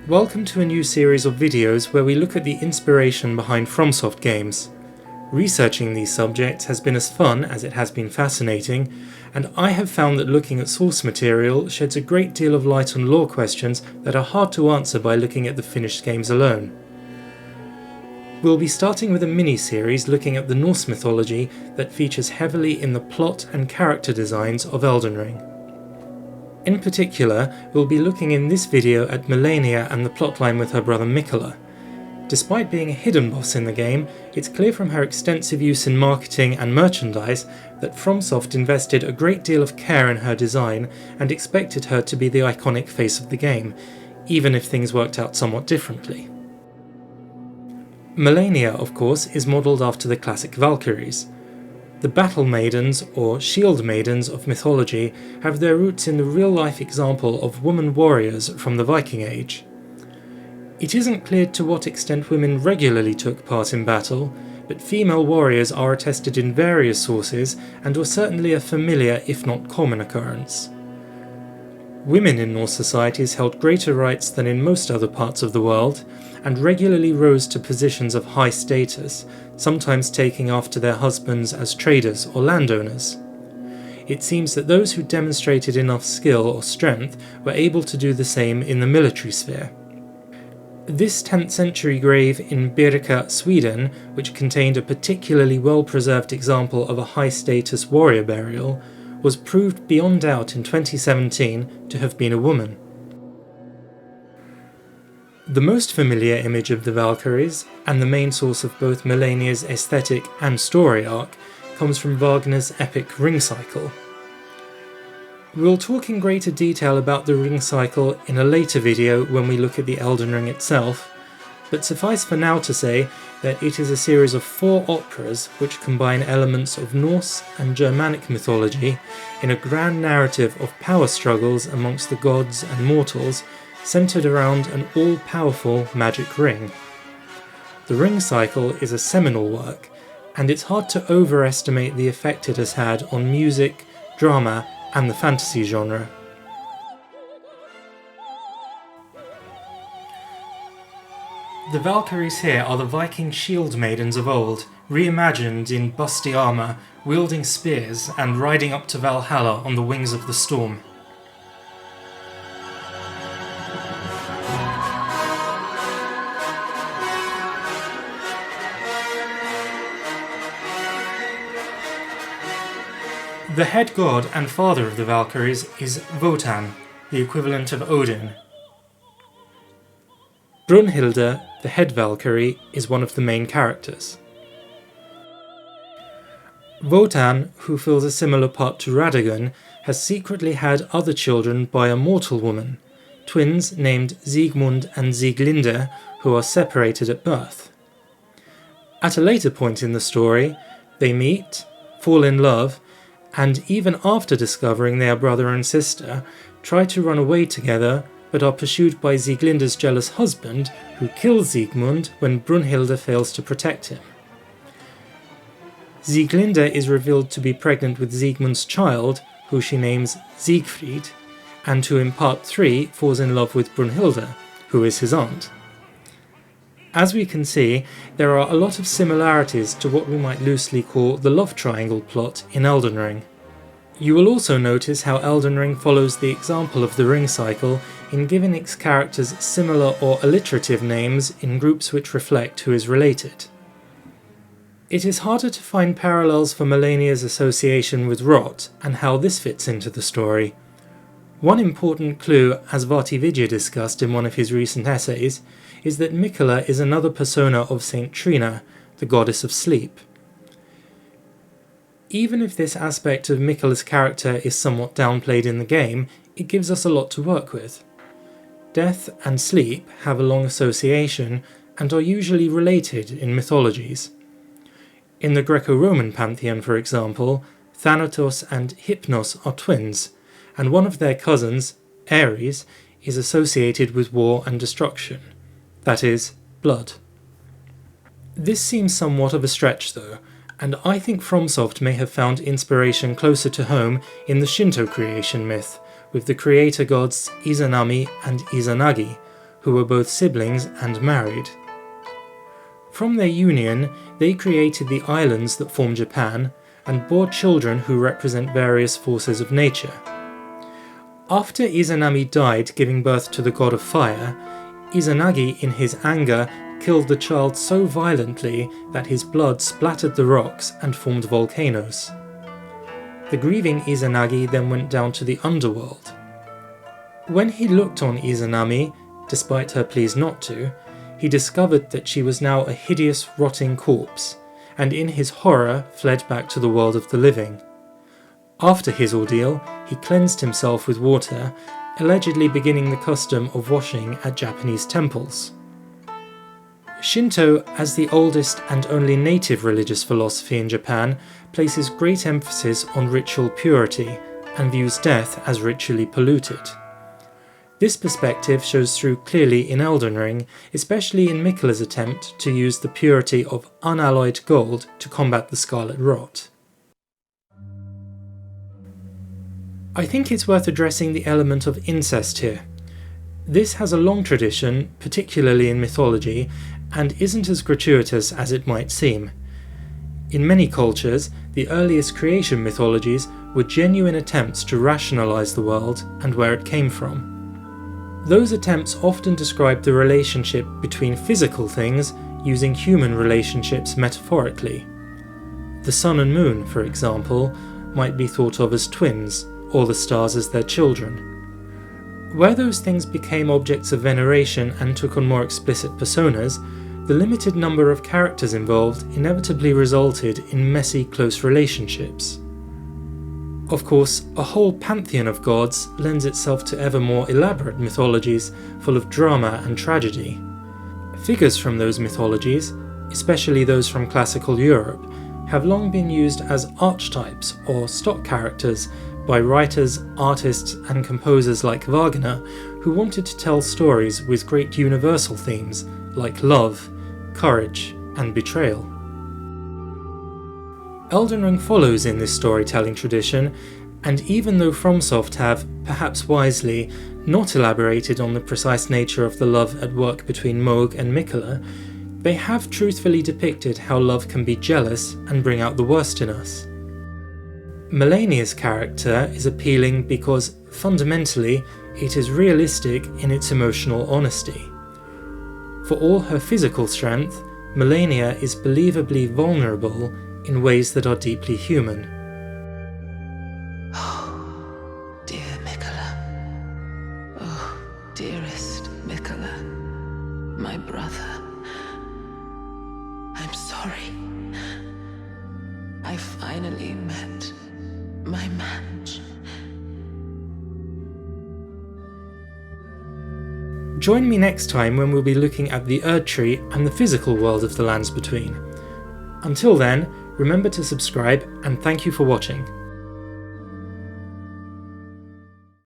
Welcome to a new series of videos where we look at the inspiration behind FromSoft games. Researching these subjects has been as fun as it has been fascinating, and I have found that looking at source material sheds a great deal of light on lore questions that are hard to answer by looking at the finished games alone. We'll be starting with a mini-series looking at the Norse mythology that features heavily in the plot and character designs of Elden Ring. In particular, we'll be looking in this video at Malenia and the plotline with her brother Miquella. Despite being a hidden boss in the game, it's clear from her extensive use in marketing and merchandise that FromSoft invested a great deal of care in her design and expected her to be the iconic face of the game, even if things worked out somewhat differently. Malenia, of course, is modelled after the classic Valkyries. The battle maidens, or shield maidens of mythology, have their roots in the real-life example of woman warriors from the Viking Age. It isn't clear to what extent women regularly took part in battle, but female warriors are attested in various sources and were certainly a familiar, if not common, occurrence. Women in Norse societies held greater rights than in most other parts of the world, and regularly rose to positions of high status, sometimes taking after their husbands as traders or landowners. It seems that those who demonstrated enough skill or strength were able to do the same in the military sphere. This 10th century grave in Birka, Sweden, which contained a particularly well-preserved example of a high-status warrior burial, was proved beyond doubt in 2017 to have been a woman. The most familiar image of the Valkyries, and the main source of both Malenia's aesthetic and story arc, comes from Wagner's epic Ring Cycle. We'll talk in greater detail about the Ring Cycle in a later video when we look at the Elden Ring itself, but suffice for now to say that it is a series of 4 operas which combine elements of Norse and Germanic mythology in a grand narrative of power struggles amongst the gods and mortals, centred around an all-powerful magic ring. The Ring Cycle is a seminal work, and it's hard to overestimate the effect it has had on music, drama, and the fantasy genre. The Valkyries here are the Viking shield maidens of old, reimagined in busty armour, wielding spears and riding up to Valhalla on the wings of the storm. The head god and father of the Valkyries is Wotan, the equivalent of Odin. Brunhilde, the head Valkyrie, is one of the main characters. Wotan, who fills a similar part to Radagon, has secretly had other children by a mortal woman, twins named Siegmund and Sieglinde, who are separated at birth. At a later point in the story, they meet, fall in love, and even after discovering they are brother and sister, try to run away together, but are pursued by Sieglinde's jealous husband, who kills Siegmund when Brunhilde fails to protect him. Sieglinde is revealed to be pregnant with Siegmund's child, who she names Siegfried, and who in Part 3 falls in love with Brunhilde, who is his aunt. As we can see, there are a lot of similarities to what we might loosely call the love triangle plot in Elden Ring. You will also notice how Elden Ring follows the example of the Ring Cycle in giving its characters similar or alliterative names in groups which reflect who is related. It is harder to find parallels for Malenia's association with Rot and how this fits into the story. One important clue, as Vati discussed in one of his recent essays, is that Miquella is another persona of Saint Trina, the goddess of sleep. Even if this aspect of Miquella's character is somewhat downplayed in the game, it gives us a lot to work with. Death and sleep have a long association and are usually related in mythologies. In the Greco-Roman pantheon, for example, Thanatos and Hypnos are twins, and one of their cousins, Ares, is associated with war and destruction. That is, blood. This seems somewhat of a stretch though, and I think FromSoft may have found inspiration closer to home in the Shinto creation myth, with the creator gods Izanami and Izanagi, who were both siblings and married. From their union, they created the islands that form Japan and bore children who represent various forces of nature. After Izanami died giving birth to the god of fire, Izanagi in his anger killed the child so violently that his blood splattered the rocks and formed volcanoes. The grieving Izanagi then went down to the underworld. When he looked on Izanami, despite her pleas not to, he discovered that she was now a hideous, rotting corpse, and in his horror fled back to the world of the living. After his ordeal, he cleansed himself with water, allegedly beginning the custom of washing at Japanese temples. Shinto, as the oldest and only native religious philosophy in Japan, places great emphasis on ritual purity and views death as ritually polluted. This perspective shows through clearly in Elden Ring, especially in Miquella's attempt to use the purity of unalloyed gold to combat the Scarlet Rot. I think it's worth addressing the element of incest here. This has a long tradition, particularly in mythology, and isn't as gratuitous as it might seem. In many cultures, the earliest creation mythologies were genuine attempts to rationalize the world and where it came from. Those attempts often describe the relationship between physical things using human relationships metaphorically. The sun and moon, for example, might be thought of as twins, or the stars as their children. Where those things became objects of veneration and took on more explicit personas, the limited number of characters involved inevitably resulted in messy, close relationships. Of course, a whole pantheon of gods lends itself to ever more elaborate mythologies full of drama and tragedy. Figures from those mythologies, especially those from classical Europe, have long been used as archetypes or stock characters by writers, artists, and composers like Wagner, who wanted to tell stories with great universal themes like love, courage, and betrayal. Elden Ring follows in this storytelling tradition, and even though FromSoft have, perhaps wisely, not elaborated on the precise nature of the love at work between Mohg and Miquella, they have truthfully depicted how love can be jealous and bring out the worst in us. Malenia's character is appealing because, fundamentally, it is realistic in its emotional honesty. For all her physical strength, Malenia is believably vulnerable in ways that are deeply human. Oh, dear Miquella. Oh, dearest Miquella. My brother. I'm sorry. I finally met my match. Join me next time when we'll be looking at the Erd Tree and the physical world of the Lands Between. Until then, remember to subscribe and thank you for watching.